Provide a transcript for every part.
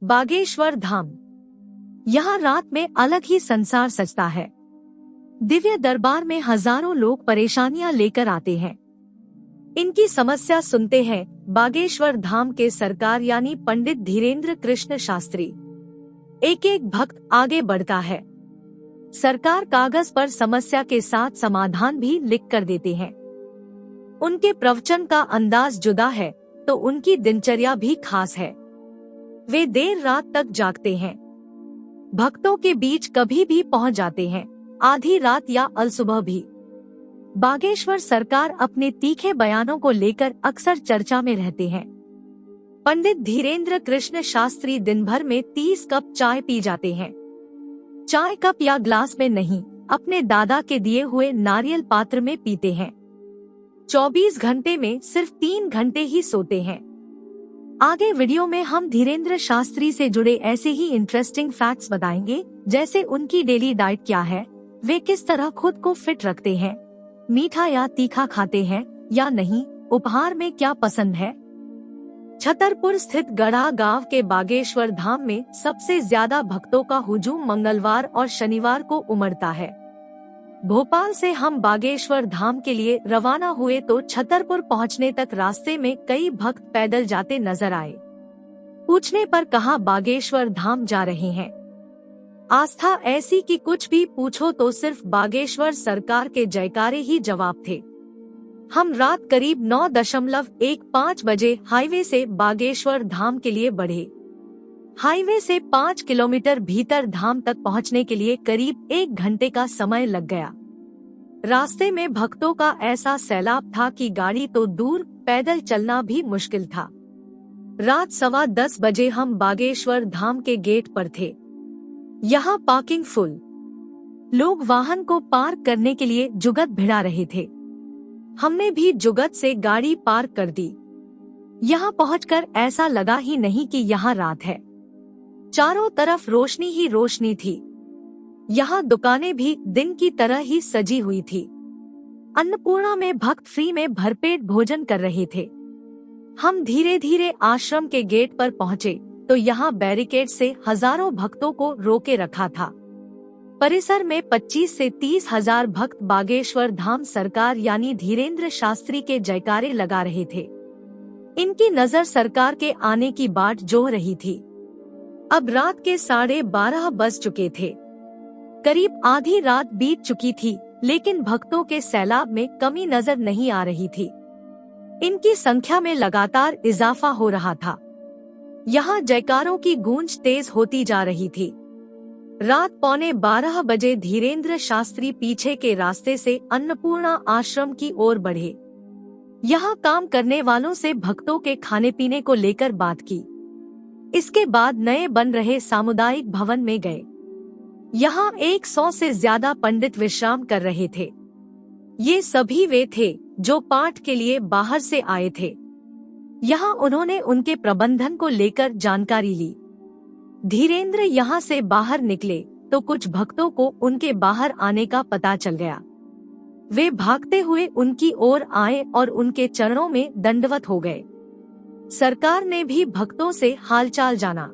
बागेश्वर धाम। यहाँ रात में अलग ही संसार सजता है। दिव्य दरबार में हजारों लोग परेशानियां लेकर आते हैं। इनकी समस्या सुनते हैं बागेश्वर धाम के सरकार यानी पंडित धीरेन्द्र कृष्ण शास्त्री। एक एक भक्त आगे बढ़ता है। सरकार कागज पर समस्या के साथ समाधान भी लिख कर देते हैं। उनके प्रवचन का अंदाज जुदा है तो उनकी दिनचर्या भी खास है। वे देर रात तक जागते हैं। भक्तों के बीच कभी भी पहुंच जाते हैं, आधी रात या अलसुबह भी। बागेश्वर सरकार अपने तीखे बयानों को लेकर अक्सर चर्चा में रहते हैं। पंडित धीरेन्द्र कृष्ण शास्त्री दिन भर में 30 कप चाय पी जाते हैं। चाय कप या ग्लास में नहीं, अपने दादा के दिए हुए नारियल पात्र में पीते हैं। 24 घंटे में सिर्फ 3 घंटे ही सोते हैं। आगे वीडियो में हम धीरेन्द्र शास्त्री से जुड़े ऐसे ही इंटरेस्टिंग फैक्ट्स बताएंगे, जैसे उनकी डेली डाइट क्या है, वे किस तरह खुद को फिट रखते हैं, मीठा या तीखा खाते हैं या नहीं, उपहार में क्या पसंद है। छतरपुर स्थित गढ़ा गांव के बागेश्वर धाम में सबसे ज्यादा भक्तों का हुजूम मंगलवार और शनिवार को उमड़ता है। भोपाल से हम बागेश्वर धाम के लिए रवाना हुए तो छतरपुर पहुंचने तक रास्ते में कई भक्त पैदल जाते नजर आए। पूछने पर कहा बागेश्वर धाम जा रहे हैं। आस्था ऐसी कि कुछ भी पूछो तो सिर्फ बागेश्वर सरकार के जयकारे ही जवाब थे। हम रात करीब 9:15 बजे हाईवे से बागेश्वर धाम के लिए बढ़े। हाईवे से 5 किलोमीटर भीतर धाम तक पहुंचने के लिए करीब 1 घंटे का समय लग गया। रास्ते में भक्तों का ऐसा सैलाब था कि गाड़ी तो दूर, पैदल चलना भी मुश्किल था। रात 9:15 बजे हम बागेश्वर धाम के गेट पर थे। यहाँ पार्किंग फुल। लोग वाहन को पार्क करने के लिए जुगत भिड़ा रहे थे। हमने भी जुगत से गाड़ी पार्क कर दी। यहाँ पहुंचकर ऐसा लगा ही नहीं कि यहाँ रात है। चारों तरफ रोशनी ही रोशनी थी। यहाँ दुकानें भी दिन की तरह ही सजी हुई थी। अन्नपूर्णा में भक्त फ्री में भरपेट भोजन कर रहे थे। हम धीरे धीरे आश्रम के गेट पर पहुँचे तो यहाँ बैरिकेड से हजारों भक्तों को रोके रखा था। परिसर में 25 से 30 हजार भक्त बागेश्वर धाम सरकार यानी धीरेन्द्र शास्त्री के जयकारे लगा रहे थे। इनकी नजर सरकार के आने की बाट जो रही थी। अब रात के 12:30 बज चुके थे। करीब आधी रात बीत चुकी थी, लेकिन भक्तों के सैलाब में कमी नजर नहीं आ रही थी। इनकी संख्या में लगातार इजाफा हो रहा था। यहाँ जयकारों की गूंज तेज होती जा रही थी। रात 11:15 बजे धीरेन्द्र शास्त्री पीछे के रास्ते से अन्नपूर्णा आश्रम की ओर बढ़े। यहाँ काम करने वालों से भक्तों के खाने पीने को लेकर बात की। इसके बाद नए बन रहे सामुदायिक भवन में गए। यहाँ 100 से ज्यादा पंडित विश्राम कर रहे थे। ये सभी वे थे जो पाठ के लिए बाहर से आए थे। यहाँ उन्होंने उनके प्रबंधन को लेकर जानकारी ली। धीरेन्द्र यहाँ से बाहर निकले तो कुछ भक्तों को उनके बाहर आने का पता चल गया। वे भागते हुए उनकी ओर आए और उनके चरणों में दंडवत हो गए। सरकार ने भी भक्तों से हालचाल जाना।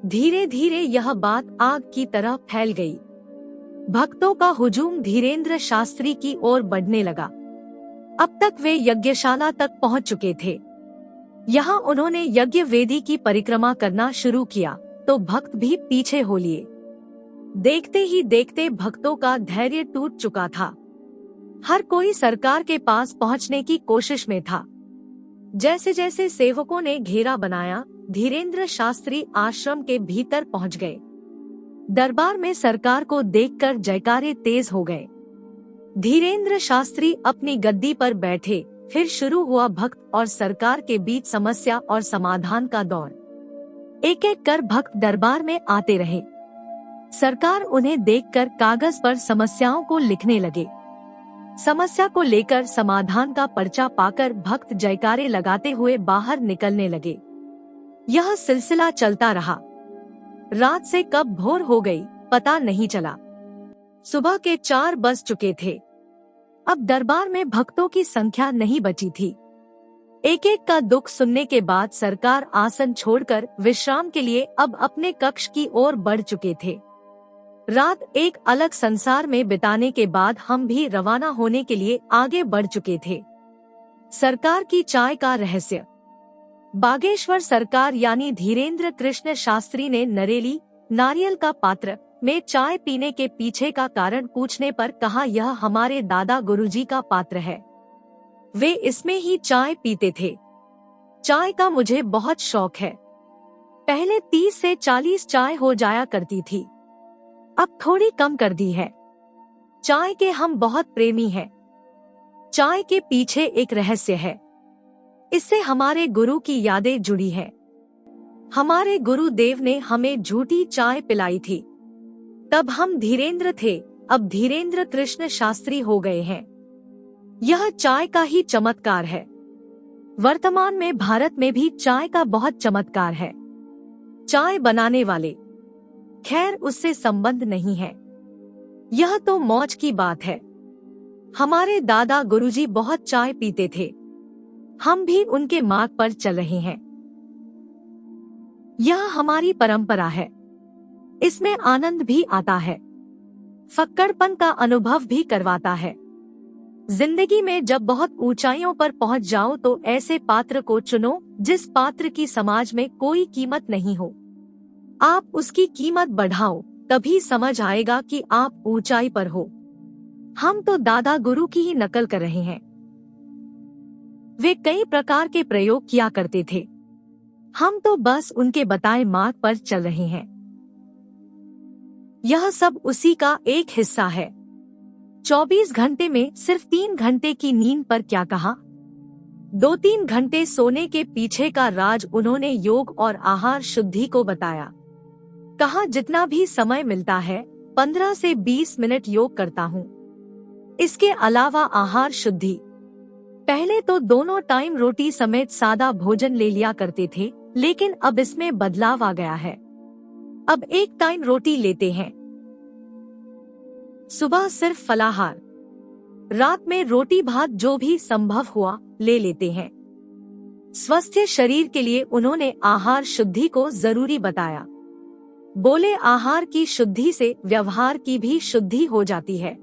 धीरे धीरे यह बात आग की तरह फैल गई। भक्तों का हुजूम धीरेन्द्र शास्त्री की ओर बढ़ने लगा। अब तक वे यज्ञशाला तक पहुंच चुके थे। यहाँ उन्होंने यज्ञ वेदी की परिक्रमा करना शुरू किया तो भक्त भी पीछे हो लिए। देखते ही देखते भक्तों का धैर्य टूट चुका था। हर कोई सरकार के पास पहुंचने की कोशिश में था। जैसे जैसे सेवकों ने घेरा बनाया, धीरेन्द्र शास्त्री आश्रम के भीतर पहुंच गए। दरबार में सरकार को देखकर जयकारे तेज हो गए। धीरेन्द्र शास्त्री अपनी गद्दी पर बैठे। फिर शुरू हुआ भक्त और सरकार के बीच समस्या और समाधान का दौर। एक एक कर भक्त दरबार में आते रहे। सरकार उन्हें देखकर कागज पर समस्याओं को लिखने लगे। समस्या को लेकर समाधान का पर्चा पाकर भक्त जयकारे लगाते हुए बाहर निकलने लगे। यह सिलसिला चलता रहा। रात से कब भोर हो गई पता नहीं चला। सुबह के 4 बज चुके थे। अब दरबार में भक्तों की संख्या नहीं बची थी। एक एक का दुख सुनने के बाद सरकार आसन छोड़कर विश्राम के लिए अब अपने कक्ष की ओर बढ़ चुके थे। रात एक अलग संसार में बिताने के बाद हम भी रवाना होने के लिए आगे बढ़ चुके थे। सरकार की चाय का रहस्य। बागेश्वर सरकार यानी धीरेन्द्र कृष्ण शास्त्री ने नरेली नारियल का पात्र में चाय पीने के पीछे का कारण पूछने पर कहा, यह हमारे दादा गुरुजी का पात्र है, वे इसमें ही चाय पीते थे। चाय का मुझे बहुत शौक है। पहले 30 से 40 चाय हो जाया करती थी, अब थोड़ी कम कर दी है। चाय के हम बहुत प्रेमी हैं। चाय के पीछे एक रहस्य है, इससे हमारे गुरु की यादें जुड़ी है। हमारे गुरुदेव ने हमें झूठी चाय पिलाई थी, तब हम धीरेन्द्र थे, अब धीरेन्द्र कृष्ण शास्त्री हो गए हैं। यह चाय का ही चमत्कार है। वर्तमान में भारत में भी चाय का बहुत चमत्कार है। चाय बनाने वाले, खैर उससे संबंध नहीं है, यह तो मौज की बात है। हमारे दादा गुरुजी बहुत चाय पीते थे, हम भी उनके मार्ग पर चल रहे हैं। यह हमारी परंपरा है, इसमें आनंद भी आता है, फक्कड़पन का अनुभव भी करवाता है। जिंदगी में जब बहुत ऊंचाइयों पर पहुंच जाओ तो ऐसे पात्र को चुनो जिस पात्र की समाज में कोई कीमत नहीं हो। आप उसकी कीमत बढ़ाओ, तभी समझ आएगा कि आप ऊंचाई पर हो। हम तो दादा गुरु की ही नकल कर रहे हैं। वे कई प्रकार के प्रयोग किया करते थे, हम तो बस उनके बताए मार्ग पर चल रहे हैं। यह सब उसी का एक हिस्सा है। 24 घंटे में सिर्फ 3 घंटे की नींद पर क्या कहा? 2-3 घंटे सोने के पीछे का राज उन्होंने योग और आहार शुद्धि को बताया। कहा जितना भी समय मिलता है 15 से 20 मिनट योग करता हूँ। इसके अलावा आहार शुद्धि। पहले तो दोनों टाइम रोटी समेत सादा भोजन ले लिया करते थे, लेकिन अब इसमें बदलाव आ गया है। अब एक टाइम रोटी लेते हैं, सुबह सिर्फ फलाहार, रात में रोटी भात जो भी संभव हुआ ले लेते हैं। स्वस्थ शरीर के लिए उन्होंने आहार शुद्धि को जरूरी बताया। बोले आहार की शुद्धि से व्यवहार की भी शुद्धि हो जाती है।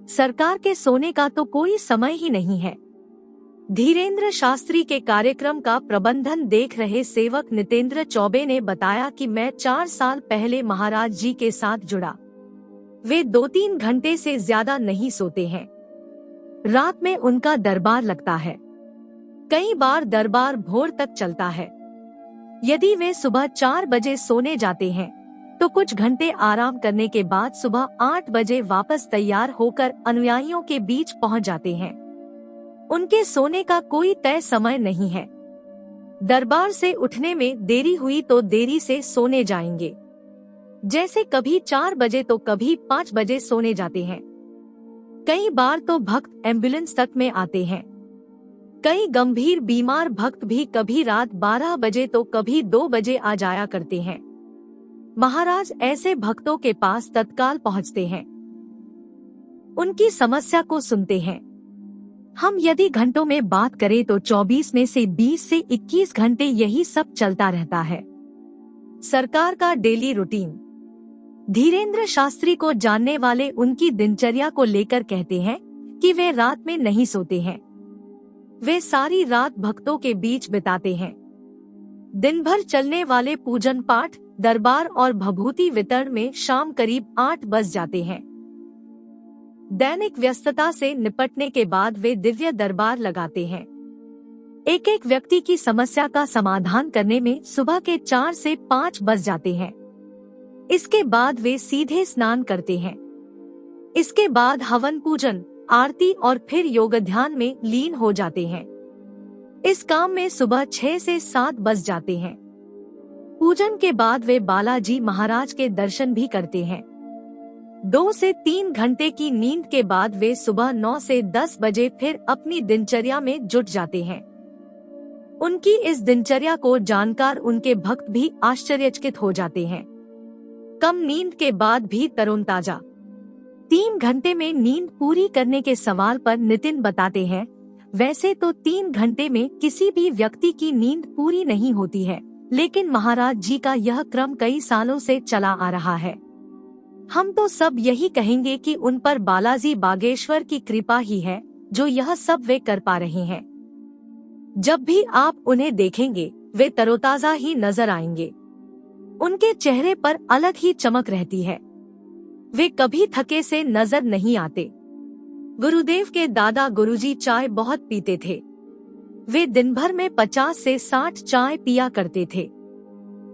सरकार के सोने का तो कोई समय ही नहीं है। धीरेन्द्र शास्त्री के कार्यक्रम का प्रबंधन देख रहे सेवक नितेंद्र चौबे ने बताया कि मैं 4 साल पहले महाराज जी के साथ जुड़ा। वे 2-3 घंटे से ज्यादा नहीं सोते हैं। रात में उनका दरबार लगता है, कई बार दरबार भोर तक चलता है। यदि वे सुबह 4 बजे सोने जाते हैं तो कुछ घंटे आराम करने के बाद सुबह 8 बजे वापस तैयार होकर अनुयायियों के बीच पहुंच जाते हैं। उनके सोने का कोई तय समय नहीं है। दरबार से उठने में देरी हुई तो देरी से सोने जाएंगे, जैसे कभी 4 बजे तो कभी 5 बजे सोने जाते हैं। कई बार तो भक्त एम्बुलेंस तक में आते हैं। कई गंभीर बीमार भक्त भी कभी रात 12 बजे तो कभी 2 बजे आ जाया करते हैं। महाराज ऐसे भक्तों के पास तत्काल पहुंचते हैं, उनकी समस्या को सुनते हैं। हम यदि घंटों में बात करें तो 24 में से 20 से 21 घंटे यही सब चलता रहता है। सरकार का डेली रूटीन। धीरेन्द्र शास्त्री को जानने वाले उनकी दिनचर्या को लेकर कहते हैं कि वे रात में नहीं सोते हैं। वे सारी रात भक्तों के बीच बिताते हैं। दिन भर चलने वाले पूजन पाठ, दरबार और भभूति वितरण में शाम करीब 8 बज जाते हैं। दैनिक व्यस्तता से निपटने के बाद वे दिव्य दरबार लगाते हैं। एक एक व्यक्ति की समस्या का समाधान करने में सुबह के 4 से 5 बज जाते हैं। इसके बाद वे सीधे स्नान करते हैं। इसके बाद हवन पूजन, आरती और फिर योग ध्यान में लीन हो जाते हैं। इस काम में सुबह 6 से 7 बज जाते हैं। पूजन के बाद वे बालाजी महाराज के दर्शन भी करते हैं। 2 से 3 घंटे की नींद के बाद वे सुबह 9 से 10 बजे फिर अपनी दिनचर्या में जुट जाते हैं। उनकी इस दिनचर्या को जानकर उनके भक्त भी आश्चर्यचकित हो जाते हैं। कम नींद के बाद भी तरोताजा। 3 घंटे में नींद पूरी करने के सवाल पर नितिन बताते हैं, वैसे तो 3 घंटे में किसी भी व्यक्ति की नींद पूरी नहीं होती है, लेकिन महाराज जी का यह क्रम कई सालों से चला आ रहा है। हम तो सब यही कहेंगे कि उन पर बालाजी बागेश्वर की कृपा ही है जो यह सब वे कर पा रहे हैं। जब भी आप उन्हें देखेंगे वे तरोताजा ही नजर आएंगे। उनके चेहरे पर अलग ही चमक रहती है। वे कभी थके से नजर नहीं आते। गुरुदेव के दादा गुरुजी चाय बहुत पीते थे। वे दिन भर में 50 से 60 चाय पिया करते थे।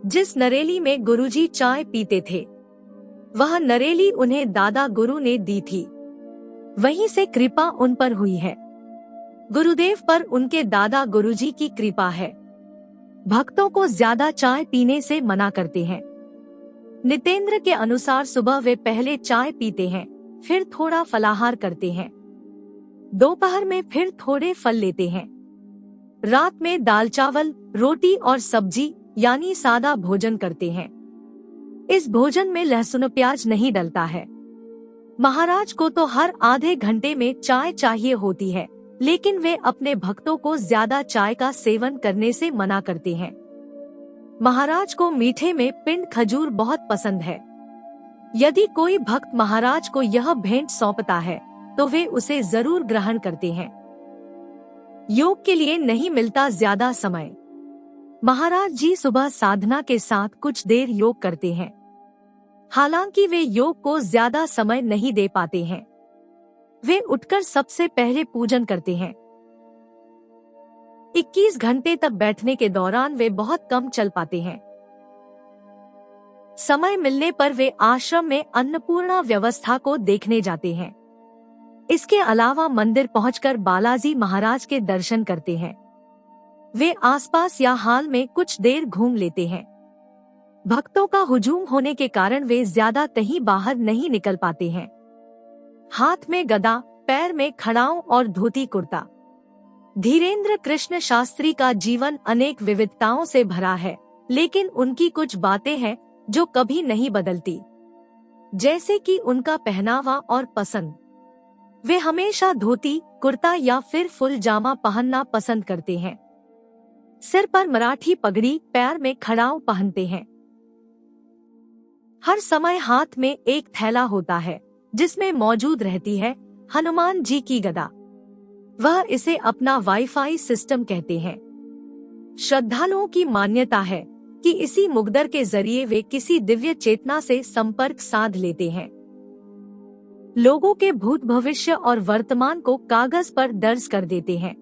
जिस नरेली में गुरुजी चाय पीते थे वह नरेली उन्हें दादा गुरु ने दी थी। वहीं से कृपा उन पर हुई है। गुरुदेव पर उनके दादा गुरुजी की कृपा है। भक्तों को ज्यादा चाय पीने से मना करते हैं। नितेंद्र के अनुसार सुबह वे पहले चाय पीते हैं, फिर थोड़ा फलाहार करते हैं, दोपहर में फिर थोड़े फल लेते हैं, रात में दाल चावल रोटी और सब्जी यानी सादा भोजन करते हैं। इस भोजन में लहसुन प्याज नहीं डलता है। महाराज को तो हर आधे घंटे में चाय चाहिए होती है, लेकिन वे अपने भक्तों को ज्यादा चाय का सेवन करने से मना करते हैं। महाराज को मीठे में पिंड खजूर बहुत पसंद है। यदि कोई भक्त महाराज को यह भेंट सौंपता है तो वे उसे जरूर ग्रहण करते हैं। योग के लिए नहीं मिलता ज्यादा समय। महाराज जी सुबह साधना के साथ कुछ देर योग करते हैं। हालांकि वे योग को ज्यादा समय नहीं दे पाते हैं। वे उठकर सबसे पहले पूजन करते हैं। 21 घंटे तक बैठने के दौरान वे बहुत कम चल पाते हैं। समय मिलने पर वे आश्रम में अन्नपूर्णा व्यवस्था को देखने जाते हैं। इसके अलावा मंदिर पहुंचकर बालाजी महाराज के दर्शन करते हैं। वे आसपास या हाल में कुछ देर घूम लेते हैं। भक्तों का हुजूम होने के कारण वे ज्यादा कहीं बाहर नहीं निकल पाते हैं। हाथ में गदा, पैर में खड़ाऊ और धोती कुर्ता। धीरेन्द्र कृष्ण शास्त्री का जीवन अनेक विविधताओं से भरा है, लेकिन उनकी कुछ बातें हैं जो कभी नहीं बदलती, जैसे कि उनका पहनावा और पसंद। वे हमेशा धोती, कुर्ता या फिर फुल जामा पहनना पसंद करते हैं। सिर पर मराठी पगड़ी, पैर में खड़ाऊ पहनते हैं। हर समय हाथ में एक थैला होता है जिसमें मौजूद रहती है हनुमान जी की गदा। वह इसे अपना वाईफाई सिस्टम कहते हैं। श्रद्धालुओं की मान्यता है कि इसी मुग्दर के जरिए वे किसी दिव्य चेतना से संपर्क साध लेते हैं। लोगों के भूत भविष्य और वर्तमान को कागज पर दर्ज कर देते हैं।